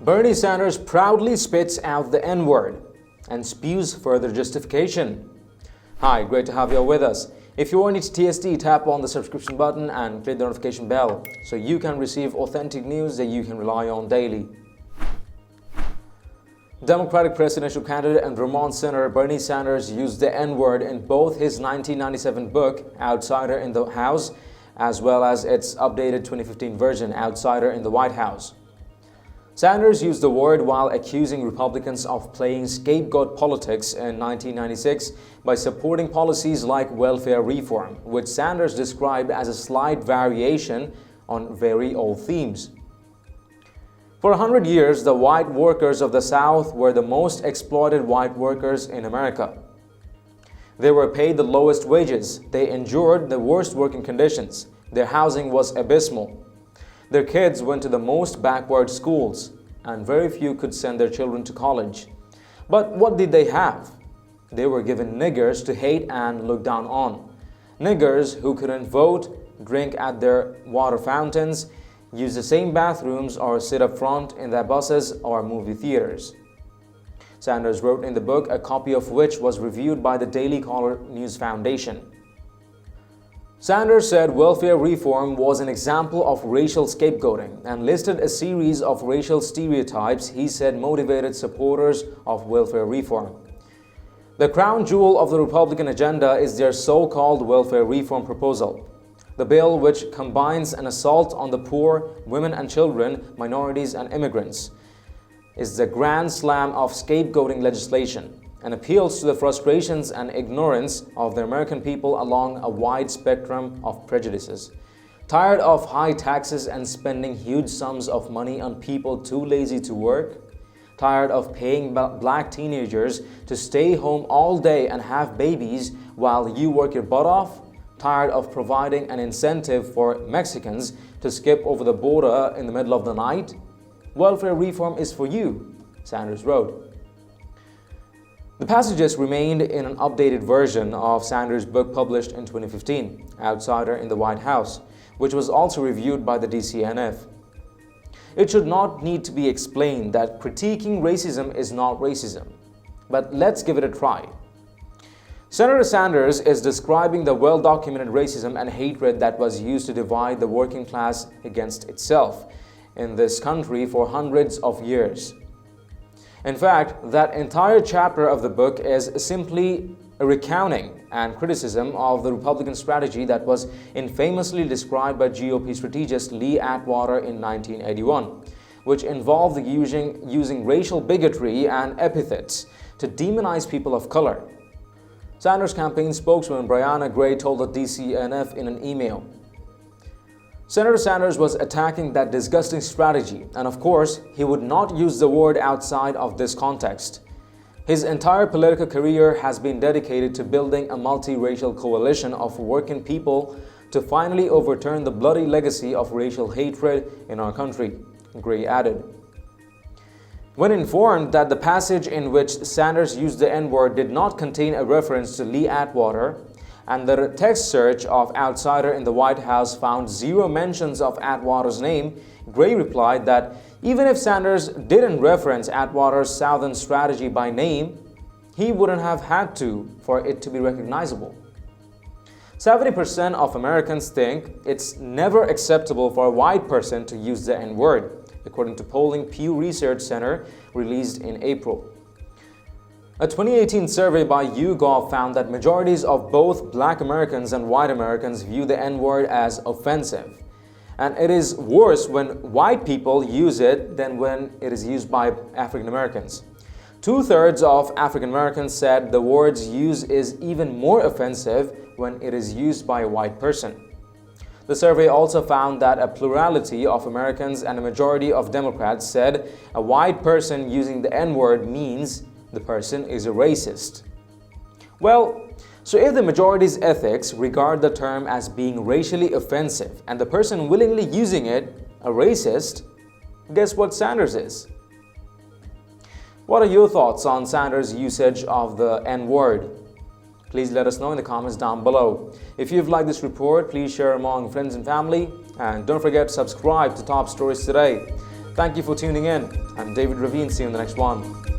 Bernie Sanders proudly spits out the N-word and spews further justification. Hi, great to have you all with us. If you are new to TSD, tap on the subscription button and click the notification bell so you can receive authentic news that you can rely on daily. Democratic presidential candidate and Vermont Senator Bernie Sanders used the N-word in both his 1997 book, Outsider in the House, as well as its updated 2015 version, Outsider in the White House. Sanders used the word while accusing Republicans of playing scapegoat politics in 1996 by supporting policies like welfare reform, which Sanders described as a slight variation on very old themes. For 100 years, the white workers of the South were the most exploited white workers in America. They were paid the lowest wages, they endured the worst working conditions, their housing was abysmal. Their kids went to the most backward schools, and very few could send their children to college. But what did they have? They were given niggers to hate and look down on. Niggers who couldn't vote, drink at their water fountains, use the same bathrooms, or sit up front in their buses or movie theaters. Sanders wrote in the book, a copy of which was reviewed by the Daily Caller News Foundation. Sanders said welfare reform was an example of racial scapegoating and listed a series of racial stereotypes he said motivated supporters of welfare reform. The crown jewel of the Republican agenda is their so-called welfare reform proposal. The bill, which combines an assault on the poor, women and children, minorities and immigrants, is the grand slam of scapegoating legislation and appeals to the frustrations and ignorance of the American people along a wide spectrum of prejudices. Tired of high taxes and spending huge sums of money on people too lazy to work? Tired of paying black teenagers to stay home all day and have babies while you work your butt off? Tired of providing an incentive for Mexicans to skip over the border in the middle of the night? Welfare reform is for you, Sanders wrote. The passages remained in an updated version of Sanders' book published in 2015, Outsider in the White House, which was also reviewed by the DCNF. It should not need to be explained that critiquing racism is not racism, but let's give it a try. Senator Sanders is describing the well-documented racism and hatred that was used to divide the working class against itself in this country for hundreds of years. In fact, that entire chapter of the book is simply a recounting and criticism of the Republican strategy that was infamously described by GOP strategist Lee Atwater in 1981, which involved using racial bigotry and epithets to demonize people of color. Sanders' campaign spokeswoman Brianna Gray told the DCNF in an email, Senator Sanders was attacking that disgusting strategy, and of course, he would not use the word outside of this context. His entire political career has been dedicated to building a multiracial coalition of working people to finally overturn the bloody legacy of racial hatred in our country, Gray added. When informed that the passage in which Sanders used the N-word did not contain a reference to Lee Atwater, and the text search of Outsider in the White House found zero mentions of Atwater's name, Gray replied that even if Sanders didn't reference Atwater's Southern strategy by name, he wouldn't have had to for it to be recognizable. 70% of Americans think it's never acceptable for a white person to use the N-word, according to polling Pew Research Center released in April. A 2018 survey by YouGov found that majorities of both Black Americans and white Americans view the N-word as offensive. And it is worse when white people use it than when it is used by African Americans. 2/3 of African Americans said the word's use is even more offensive when it is used by a white person. The survey also found that a plurality of Americans and a majority of Democrats said a white person using the N-word means the person is a racist. Well, so if the majority's ethics regard the term as being racially offensive and the person willingly using it a racist, guess what Sanders is? What are your thoughts on Sanders' usage of the N-word? Please let us know in the comments down below. If you've liked this report, please share among friends and family, and don't forget to subscribe to Top Stories Today. Thank you for tuning in. I'm David Ravine. See you in the next one.